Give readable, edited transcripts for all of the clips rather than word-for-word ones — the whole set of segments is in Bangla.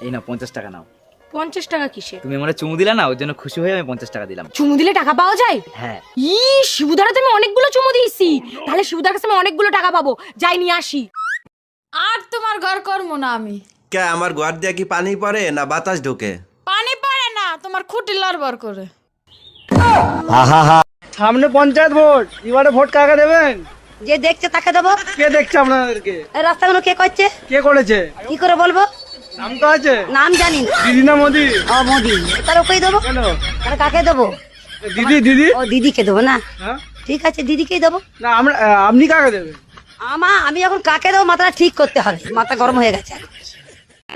এই নাও 50 টাকা নাও। 50 টাকা কিসে? তুমি আমারে চুমু দিলা না, ওর জন্য খুশি হয়ে আমি 50 টাকা দিলাম। চুমু দিলে টাকা পাওয়া যায়? হ্যাঁ। শিবুদার তো আমি অনেকগুলো চুমু দিয়েছি, তাহলে শিবুদার কাছে আমি অনেকগুলো টাকা পাবো, যাই নিয়ে আসি। আর তোমার ঘর করবো না আমি। কে আমার ঘর দিয়ে কি পানি পড়ে না বাতাস ঢোকে? পানি পড়ে না, তোমার খুঁটি লড়বড় করে। সামনে পঞ্চায়েত ভোট, এবারে ভোট কাকে দেবেন? যে দেখছে তাকে দেবো। কে দেখছে আপনাদেরকে? এই রাস্তাগুলো কে করছে? কে করেছে? কি করে বলবো? নাম তো আছে। নাম জানি না। দিদি না মোদি? ও মোদি। তাহলে ওকেই দেবো। কেন? তাহলে কাকে দেবো? দিদি দিদি। ও দিদিকে দেবো না? হ্যাঁ? ঠিক আছে, দিদিকেই দেবো। না আপনি কাকে দেবেন? আমি এখন কাকে দেবো মাথাটা ঠিক করতে হবে, মাথা গরম হয়ে গেছে।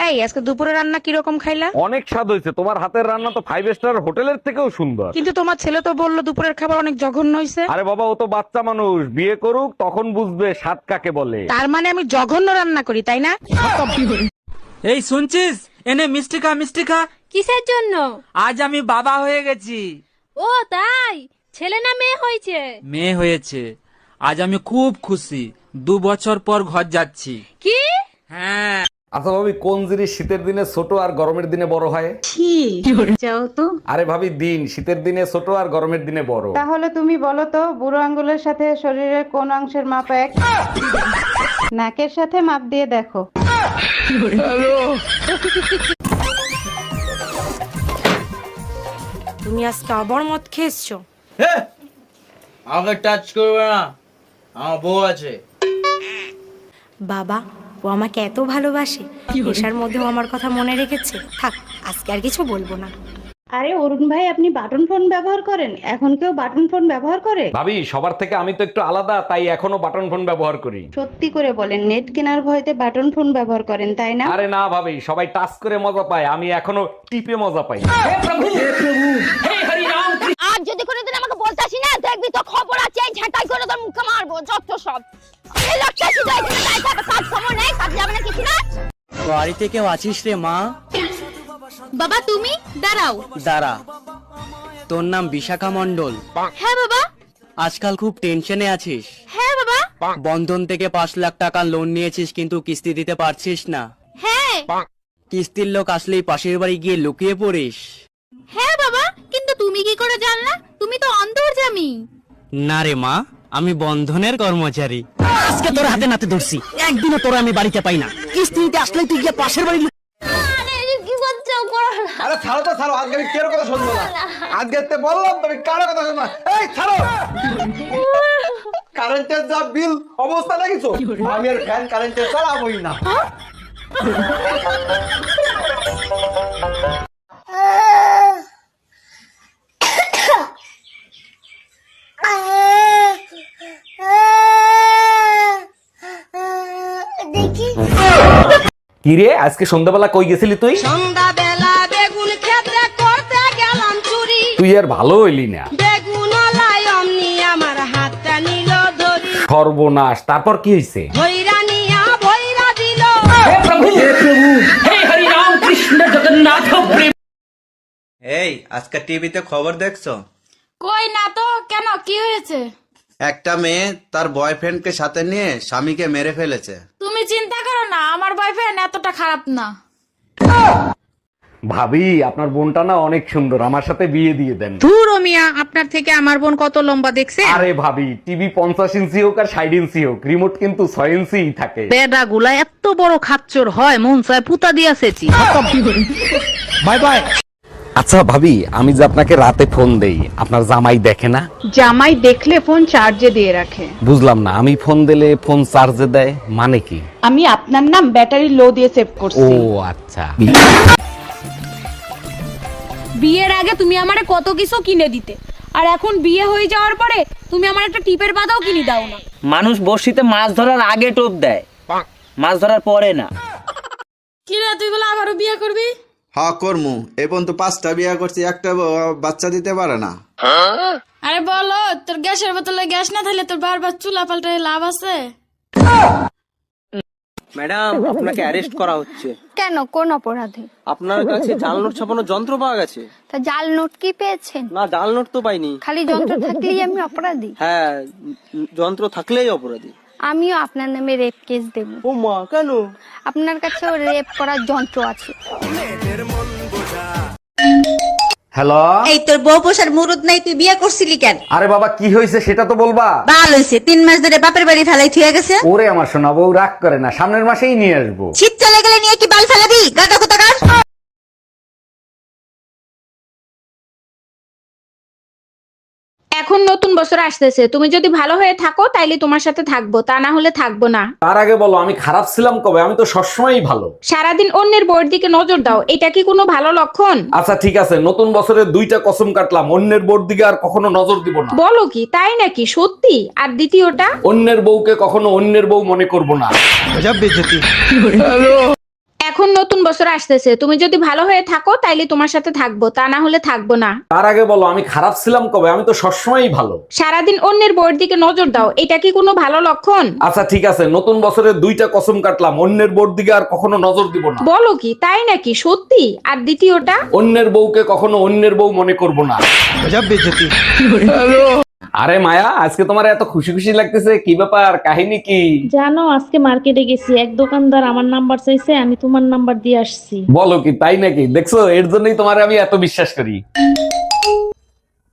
এই আজকে দুপুরে রান্না কিরকম খাইলা? অনেক স্বাদ হয়েছে। তোমার হাতের রান্না তো 5 স্টার হোটেলের থেকেও সুন্দর। কিন্তু তোমার ছেলে তো বললো দুপুরের খাবার অনেক জঘন্য হয়েছে। আরে বাবা, ও তো বাচ্চা মানুষ, বিয়ে করুক তখন বুঝবে স্বাদ কাকে বলে। তার মানে আমি জঘন্য রান্না করি, তাই না? এই শুনছিস, এনে মিষ্টি খা, মিষ্টি খা। কিসের জন্য? আজ আমি বাবা হয়ে গেছি। ও তাই? ছেলে না মেয়ে হয়েছে? মেয়ে হয়েছে। আজ আমি খুব খুশি। 2 বছর পর ঘর যাচ্ছি। কি? হ্যাঁ। আচ্ছা ভাবি, কোন জিনিস শীতের দিনে ছোট আর গরমের দিনে বড় হয়? যাও তো। আরে ভাবি, দিন শীতের দিনে ছোট আর গরমের দিনে বড়। তাহলে তুমি বলো তো, বুড়ো আঙ্গুলের সাথে শরীরের কোন অংশের মাপ এক? নাকের সাথে মাপ দিয়ে দেখো। তুমি আজকে আবার মদ খেয়েছো? আমাকে টাচ করবে না, আমার বউ আছে। বাবা, ও আমাকে এত ভালোবাসে, নেশার মধ্যেও আমার কথা মনে রেখেছে। থাক, আজকে আর কিছু বলবো না। আরে অরুণ ভাই, আপনি বাটন ফোন ব্যবহার করেন? এখন কেউ বাটন ফোন ব্যবহার করে? ভাবি, সবার থেকে আমি তো একটু আলাদা, তাই এখনো বাটন ফোন ব্যবহার করি। সত্যি করে বলেন, নেট কেনার ভয়তে বাটন ফোন ব্যবহার করেন, তাই না? আরে না ভাবি, সবাই টাচ করে মজা পায়, আমি এখনো টিপে মজা পাই। আর যদি কোনোদিন আমাকে বলতে আসি না, দেখবি তো খবর আছে, ঝাঁটাই করে তোর মুখে মারবো, যত সব। এই লোকটা শুধু এখানে দাঁড়িয়ে থাকে, কাজ খবর নেই, কাজ যাবে না কিছু না। বাড়িতে কেউ আছিস রে মা? বাবা তুমি দাঁড়াও। দাঁড়া। তোর নাম বিশাখা মণ্ডল? হ্যাঁ বাবা। আজকাল খুব টেনশনে আছিস? হ্যাঁ বাবা। বন্ধন থেকে 5 লাখ টাকা লোন নিয়েছিস, কিন্তু কিস্তি দিতে পারছিস না। হ্যাঁ। কিস্তির লোক আসলেই পাশের বাড়ি গিয়ে লুকিয়ে পড়িস। হ্যাঁ বাবা, কিন্তু তুমি কি করে জানলা? তুমি তো অন্তর্যামী। না রে মা, আমি বন্ধনের কর্মচারী। আজকে তোর হাতে নাতে ধরছি, একদিনও তোর আমি বাড়িতে পাই না। কিস্তি দিতে আসলেই তুই গিয়ে পাশের বাড়ি। আরে কি করছো? করো না। আরে ছাড়ো তো, ছাড়ো। আজকে আমি কারো কথা শুনবো না। আজকে তো বললাম তুমি কারো কথা শুনবো না। এই ছাড়ো। কারেন্টের যা বিল অবস্থা দেখিছো, আমি আর ফ্যান কারেন্টের চালাবই না। কি রে, আজকে সন্ধ্যাবেলা কই গেছিলি তুই? সন্ধ্যাবেলা বেগুন ক্ষেত্রে করতে গেলাম চুরি। তুই আর ভালো হইলি না। বেগুন লাই অমনি আমার হাতটা নিল ধরি। সর্বনাশ, তারপর কি হয়েছে? ভৈরা নিয়া ভৈরা দিল। এই আজকে টিভিতে খবর দেখছো? কই না তো, কেন কি হয়েছে? একটা মেয়ে তার বয়ফ্রেন্ডকে সাথে নিয়ে স্বামীকে মেরে ফেলেছে। তুমি চিন্তা করো না, আমার বয়ফ্রেন্ড এতটা খারাপ না। ভাবি, আপনার বোনটা না অনেক সুন্দর, আমার সাথে বিয়ে দিয়ে দেন। ধুর মিয়া, আপনার থেকে আমার বোন কত লম্বা দেখছে? আরে ভাবি, টিভি 50 ইঞ্চি হোক আর 60 ইঞ্চি হোক, রিমোট কিন্তু 6 ইঞ্চি থাকে। বেডা গুলা এত বড় খাচ্চর হয়, মন চায় পুতা দিয়াছেছি। Bye bye. আচ্ছা ভাবি, আমি যে আপনাকে রাতে ফোন দেই, আপনার জামাই দেখে না? জামাই দেখলে ফোন চার্জে দিয়ে রাখে। বুঝলাম না, আমি ফোন দিলে ফোন চার্জে দেয় মানে কি? আমি আপনার নাম ব্যাটারি লো দিয়ে সেভ ও করছি। আচ্ছা। বিয়ের আগে তুমি আমারে কত কিছু কিনে দিতে, আর এখন বিয়ে হয়ে যাওয়ার পরে তুমি আমার একটা টিপের পাতাও কিনে দাও না। মানুষ বড়শিতে মাছ ধরার আগে টোপ দেয়, মাছ ধরার পরে না। কি রে, তুই বলে আবারও বিয়ে করবি? হ্যাঁ করমু। এই পর্যন্ত 5টা বিয়ে করছি, একটা বাচ্চা দিতে পারে না। আরে বলো, তোর গ্যাসের বোতলে গ্যাস না থাকলে তোর বারবার চুলা পাল্টায় লাভ আছে? ম্যাডাম, আপনাকে অ্যারেস্ট করা হচ্ছে। কেন, কোন অপরাধে? আপনার কাছে জাল নোট ছাপানোর যন্ত্র পাওয়া গেছে। তা জাল নোট কি পেয়েছেন? না, জাল নোট তো পাইনি। খালি যন্ত্র থাকলেই আমি অপরাধী? হ্যাঁ, যন্ত্র থাকলেই অপরাধী। আমিও আপনার নামে রেপ কেস দেব। ও মা, কেন? আপনার কাছেও রেপ করার যন্ত্র আছে। হ্যালো। এই তোর বউ পোষার মুরুদ নাই, তুই বিয়ে করছিলি কেন? আরে বাবা, কি হয়েছে সেটা তো বলবা। ভালো হয়েছে, 3 মাস ধরে বাপের বাড়ি ফেলাই থুয়ে গেছে। ওরে আমার সোনা বউ, রাগ করে না, সামনের মাসেই নিয়ে আসবো। শীত চলে গেলে নিয়ে কি বাল ফেলাবি? গাদা কোথাকার। এখন নতুন বছর আসতেছে, তুমি যদি ভালো হয়ে থাকো তাইলে তোমার সাথে থাকবো, তা না হলে থাকবো না। তার আগে বলো আমি খারাপ ছিলাম কবে? আমি তো সবসময়ই ভালো। সারাদিন অন্যের বউয়ের দিকে নজর দাও, এটা কি কোনো ভালো লক্ষণ? আচ্ছা ঠিক আছে, নতুন বছরে 2টা কসম কাটলাম, অন্যের বউর দিকে আর কখনো নজর দিব না। বলো কি, তাই নাকি? সত্যি? আর দ্বিতীয়টা? অন্যের বউকে কখনো অন্যের বউ মনে করব না। এখন নতুন বছর আসতেছে, তুমি যদি ভালো হয়ে থাকো তাইলে তোমার সাথে থাকবো, তা না হলে থাকবো না। তার আগে বলো আমি খারাপ ছিলাম কবে? আমি তো সবসময়ই ভালো। সারাদিন অন্যের বউয়ের দিকে নজর দাও, এটা কি কোনো ভালো লক্ষণ? আচ্ছা ঠিক আছে, নতুন বছরে 2টা কসম কাটলাম, অন্যের বউর দিকে আর কখনো নজর দিব না। বলো কি, তাই নাকি? সত্যি? আর দ্বিতীয়টা? অন্যের বউকে কখনো অন্যের বউ মনে করব না। আরে মায়া, আজকে তোমার এত খুশি খুশি লাগতেছে, কি ব্যাপার? কাহিনী কি? জানো, আজকে মার্কেটে গেছি, এক দোকানদার আমার নাম্বার চাইছে, আমি তোমার নাম্বার দিয়ে আসছি। বলো কি, তাই নাকি? দেখছো, এর জন্যই তোমার আমি এত বিশ্বাস করি।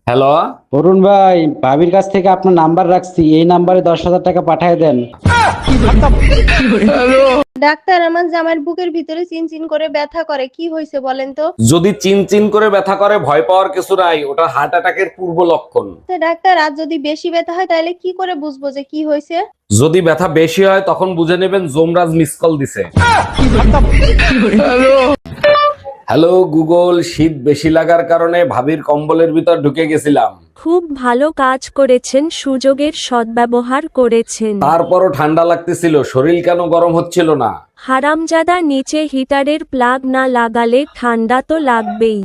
হ্যালো। অরুণ ভাই, ভাবির কাছ থেকে আপনার নাম্বার রাখছি, এই নাম্বারে 10,000 টাকা পাঠিয়ে দেন। ডাক্তার, আমার জামার বুকের ভিতরে চিনচিন করে ব্যথা করে, কি হয়েছে বলেন তো? যদি চিন চিন করে ব্যথা করে, ভয় পাওয়ার কিছু নাই, ওটা হার্ট অ্যাটাকের পূর্ব লক্ষণ। ডাক্তার, আর যদি বেশি ব্যথা হয় তাহলে কি করে বুঝবো যে কি হয়েছে? যদি ব্যথা বেশি হয় তখন বুঝে নেবেন যমরাজ মিস কল দিছে। হ্যালো গুগল, শীত বেশি লাগার কারণে ভাবির কম্বলের ভিতর ঢুকে গেছিলাম। খুব ভালো কাজ করেছেন, সুযোগের সদ্ব্যবহার করেছেন। তারপরও ঠান্ডা লাগতেছিল, শরীর কেন গরম হচ্ছিল না? হারামজাদা, নিচে হিটারের প্লাগ না লাগালে ঠান্ডা তো লাগবেই।